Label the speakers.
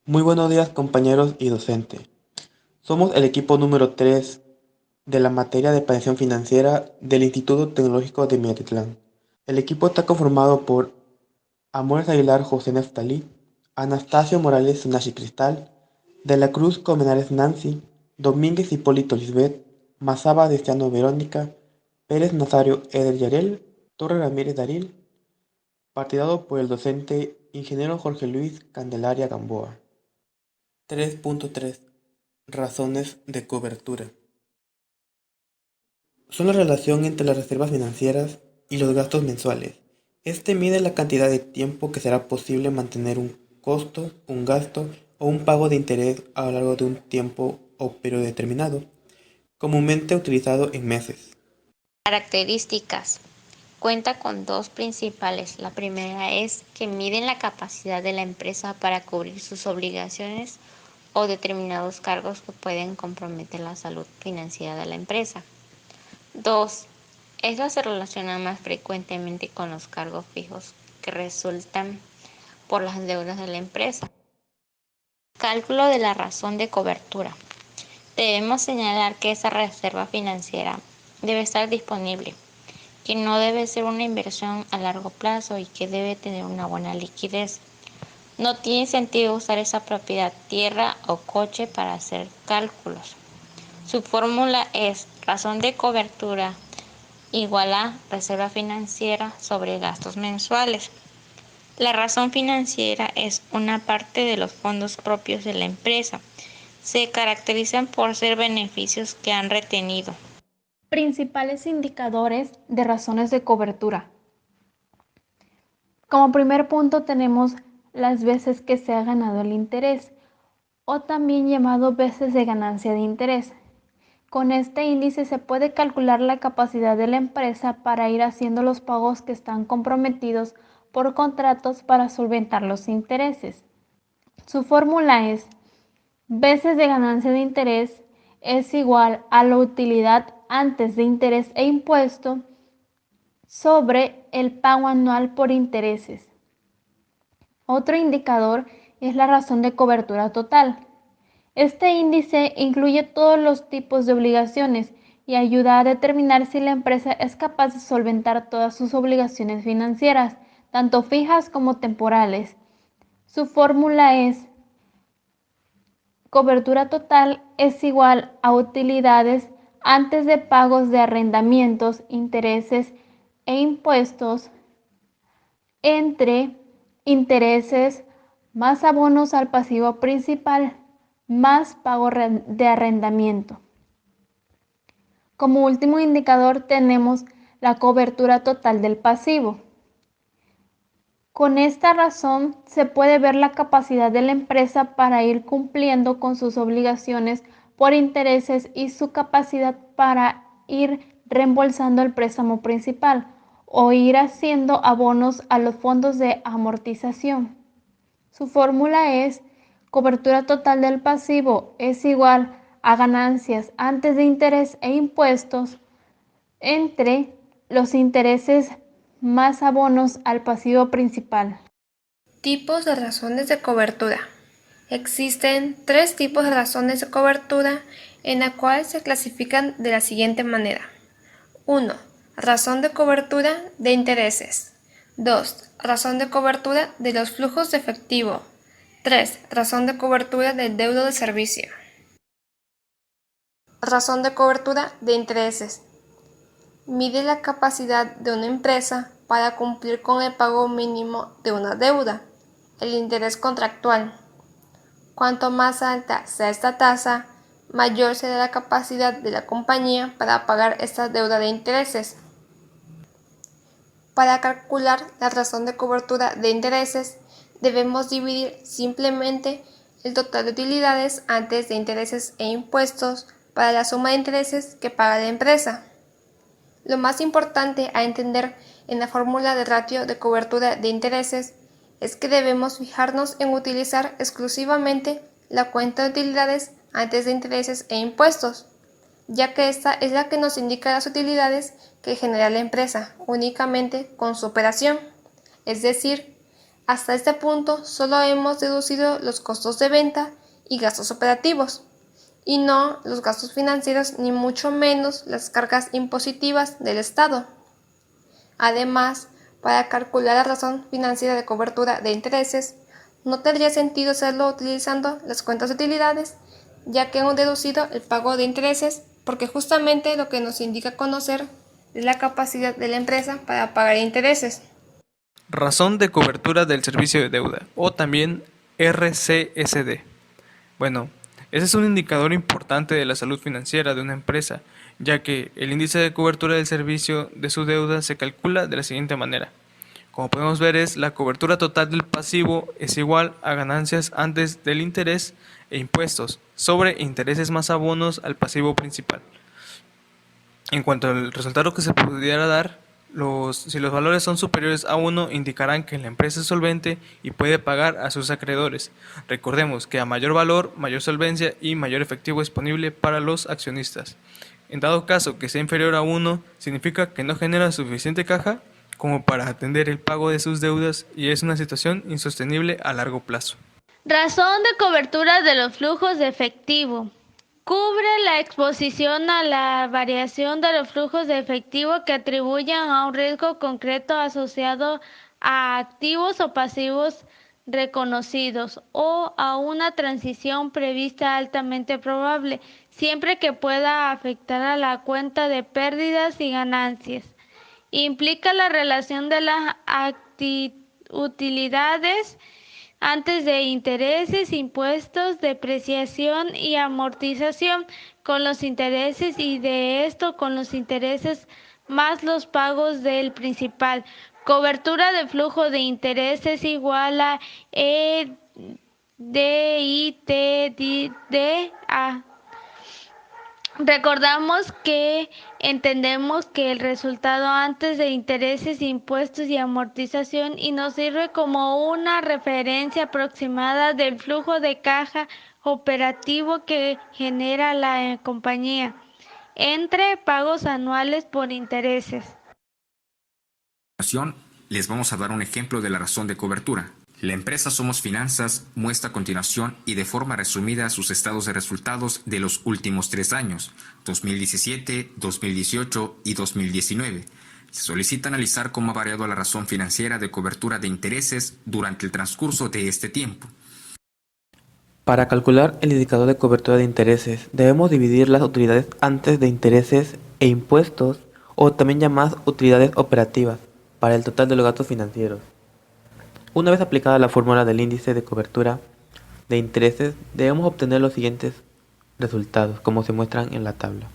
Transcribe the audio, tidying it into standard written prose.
Speaker 1: Muy buenos días compañeros y docente. Somos el equipo número 3 de la materia de planeación financiera del Instituto Tecnológico de Minatitlán. El equipo está conformado por Amores Aguilar José Neftalí, Anastasio Morales Nashi Cristal, De la Cruz Colmenares Nancy, Domínguez Hipólito Lisbeth, Mazaba Destiano Verónica, Pérez Nazario Eder Yarel, Torre Ramírez Daril, partidado por el docente ingeniero Jorge Luis Candelaria Gamboa. 3.3 Razones de cobertura. Son la relación entre las reservas financieras y los gastos mensuales. Este mide la cantidad de tiempo que será posible mantener un costo, un gasto o un pago de interés a lo largo de un tiempo o periodo determinado, comúnmente utilizado en meses.
Speaker 2: Características. Cuenta con dos principales. La primera es que miden la capacidad de la empresa para cubrir sus obligaciones o determinados cargos que pueden comprometer la salud financiera de la empresa. 2. Esta se relaciona más frecuentemente con los cargos fijos que resultan por las deudas de la empresa. Cálculo de la razón de cobertura. Debemos señalar que esa reserva financiera debe estar disponible, que no debe ser una inversión a largo plazo y que debe tener una buena liquidez. No tiene sentido usar esa propiedad, tierra o coche para hacer cálculos. Su fórmula es razón de cobertura igual a reserva financiera sobre gastos mensuales. La razón financiera es una parte de los fondos propios de la empresa. Se caracterizan por ser beneficios que han retenido.
Speaker 3: Principales indicadores de razones de cobertura. Como primer punto tenemos las veces que se ha ganado el interés, o también llamado veces de ganancia de interés. Con este índice se puede calcular la capacidad de la empresa para ir haciendo los pagos que están comprometidos por contratos para solventar los intereses. Su fórmula es veces de ganancia de interés es igual a la utilidad antes de interés e impuesto sobre el pago anual por intereses. Otro indicador es la razón de cobertura total. Este índice incluye todos los tipos de obligaciones y ayuda a determinar si la empresa es capaz de solventar todas sus obligaciones financieras, tanto fijas como temporales. Su fórmula es cobertura total es igual a utilidades antes de pagos de arrendamientos, intereses e impuestos entre intereses más abonos al pasivo principal más pago de arrendamiento. Como último indicador tenemos la cobertura total del pasivo. Con esta razón se puede ver la capacidad de la empresa para ir cumpliendo con sus obligaciones por intereses y su capacidad para ir reembolsando el préstamo principal o ir haciendo abonos a los fondos de amortización. Su fórmula es cobertura total del pasivo es igual a ganancias antes de interés e impuestos entre los intereses más abonos al pasivo principal.
Speaker 4: Tipos de razones de cobertura. Existen tres tipos de razones de cobertura en la cual se clasifican de la siguiente manera. 1. Razón de cobertura de intereses. 2. Razón de cobertura de los flujos de efectivo. 3. Razón de cobertura del deuda de servicio. Razón de cobertura de intereses. Mide la capacidad de una empresa para cumplir con el pago mínimo de una deuda, el interés contractual. Cuanto más alta sea esta tasa, mayor será la capacidad de la compañía para pagar esta deuda de intereses. Para calcular la razón de cobertura de intereses, debemos dividir simplemente el total de utilidades antes de intereses e impuestos para la suma de intereses que paga la empresa. Lo más importante a entender en la fórmula de ratio de cobertura de intereses es que debemos fijarnos en utilizar exclusivamente la cuenta de utilidades antes de intereses e impuestos, ya que esta es la que nos indica las utilidades que genera la empresa únicamente con su operación, es decir, Hasta este punto solo hemos deducido los costos de venta y gastos operativos, y no los gastos financieros ni mucho menos las cargas impositivas del Estado. Además, para calcular la razón financiera de cobertura de intereses, no tendría sentido hacerlo utilizando las cuentas de utilidades, ya que hemos deducido el pago de intereses, porque justamente lo que nos indica conocer es la capacidad de la empresa para pagar intereses.
Speaker 5: Razón de cobertura del servicio de deuda, o también RCSD. Bueno, ese es un indicador importante de la salud financiera de una empresa, ya que el índice de cobertura del servicio de su deuda se calcula de la siguiente manera. Como podemos ver, es la cobertura total del pasivo es igual a ganancias antes del interés e impuestos sobre intereses más abonos al pasivo principal. En cuanto al resultado que se pudiera dar, si los valores son superiores a 1, indicarán que la empresa es solvente y puede pagar a sus acreedores. Recordemos que a mayor valor, mayor solvencia y mayor efectivo disponible para los accionistas. En dado caso que sea inferior a 1, significa que no genera suficiente caja como para atender el pago de sus deudas y es una situación insostenible a largo plazo.
Speaker 3: Razón de cobertura de los flujos de efectivo. Cubre la exposición a la variación de los flujos de efectivo que atribuyan a un riesgo concreto asociado a activos o pasivos reconocidos o a una transición prevista altamente probable, siempre que pueda afectar a la cuenta de pérdidas y ganancias. Implica la relación de las utilidades antes de intereses, impuestos, depreciación y amortización con los intereses y de esto con los intereses más los pagos del principal. Cobertura de flujo de intereses igual a EBITDA. Recordamos que entendemos que el resultado antes de intereses, impuestos y amortización y nos sirve como una referencia aproximada del flujo de caja operativo que genera la compañía entre pagos anuales por intereses.
Speaker 6: Les vamos a dar un ejemplo de la razón de cobertura. La empresa Somos Finanzas muestra a continuación y de forma resumida sus estados de resultados de los últimos 3 años, 2017, 2018 y 2019. Se solicita analizar cómo ha variado la razón financiera de cobertura de intereses durante el transcurso de este tiempo.
Speaker 1: Para calcular el indicador de cobertura de intereses, debemos dividir las utilidades antes de intereses e impuestos, o también llamadas utilidades operativas, para el total de los gastos financieros. Una vez aplicada la fórmula del índice de cobertura de intereses, debemos obtener los siguientes resultados, como se muestran en la tabla.